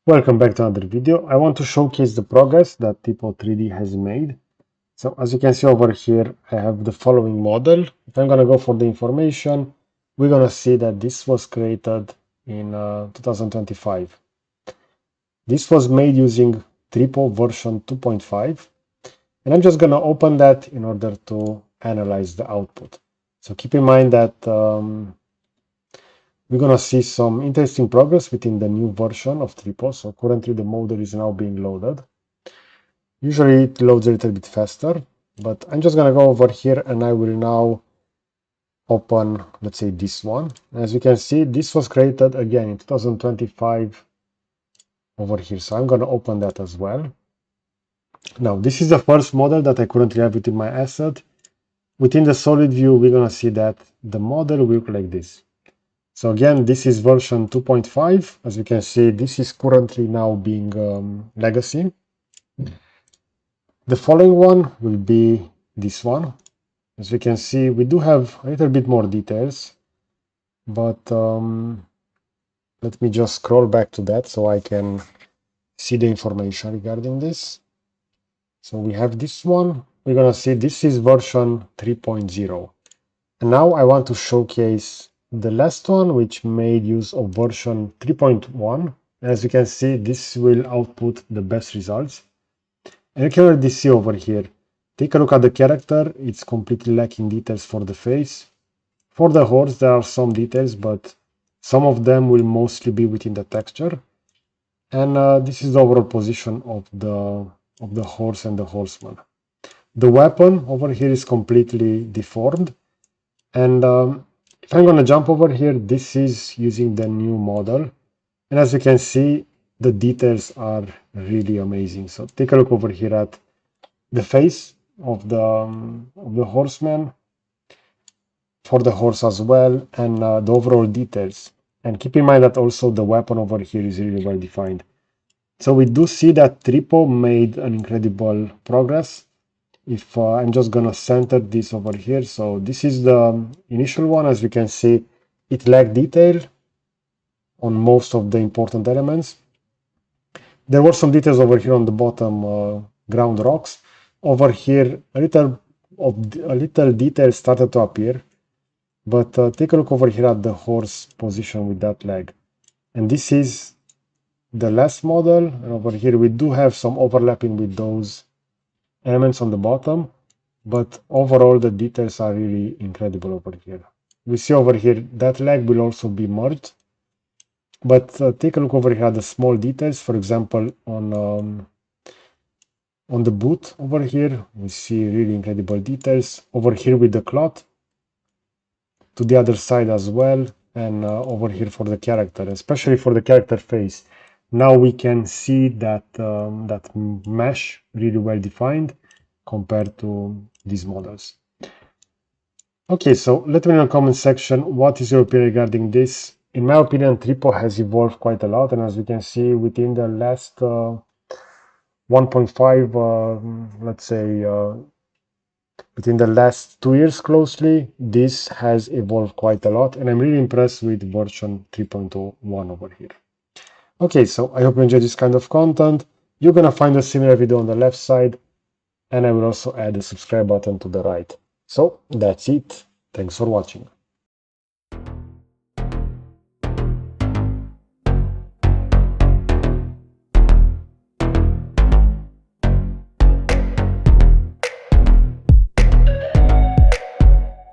Welcome back to another video. I want to showcase the progress that Tripo 3D has made. So as you can see over here, I have the following model. If I'm going to go for the information, we're going to see that this was created in 2025. This was made using Tripo version 2.5. And I'm just going to open that in order to analyze the output. So keep in mind that we're going to see some interesting progress within the new version of Tripo. So currently the model is now being loaded. Usually it loads a little bit faster, but I'm just going to go over here and I will now open, let's say, this one. As you can see, this was created again in 2025 over here. So I'm going to open that as well. Now, this is the first model that I currently have within my asset. Within the solid view, we're going to see that the model will look like this. So again, this is version 2.5. As you can see, this is currently now being legacy. The following one will be this one. As you can see, we do have a little bit more details, but let me just scroll back to that so I can see the information regarding this. So we have this one. We're going to see this is version 3.0. And now I want to showcase the last one, which made use of version 3.1. As you can see, this will output the best results. And you can already see over here, take a look at the character. It's completely lacking details for the face. For the horse, there are some details, but some of them will mostly be within the texture. And this is the overall position of the horse and the horseman. The weapon over here is completely deformed. And if I'm going to jump over here, this is using the new model. And as you can see, the details are really amazing. So take a look over here at the face of the horseman, for the horse as well, and the overall details. And keep in mind that also the weapon over here is really well defined. So we do see that Tripo made an incredible progress. If I'm just gonna center this over here, so this is the initial one. As you can see, it lacked detail on most of the important elements. There were some details over here on the bottom ground rocks. Over here, a little detail started to appear, but take a look over here at the horse position with that leg. And this is the last model. And over here, we do have some overlapping with those elements on the bottom, but overall the details are really incredible over here. We see over here that leg will also be merged, but take a look over here at the small details. For example, on the boot over here, we see really incredible details. Over here with the cloth, to the other side as well, and over here for the character, especially for the character face. Now we can see that that mesh really well defined compared to these models. Okay, so let me know in the comment section what is your opinion regarding this. In my opinion, Tripo has evolved quite a lot, and as we can see within the last 1.5, let's say within the last 2 years closely, this has evolved quite a lot, and I'm really impressed with version 3.1 over here. Okay, so I hope you enjoyed this kind of content. You're gonna find a similar video on the left side, and I will also add a subscribe button to the right. So that's it. Thanks for watching.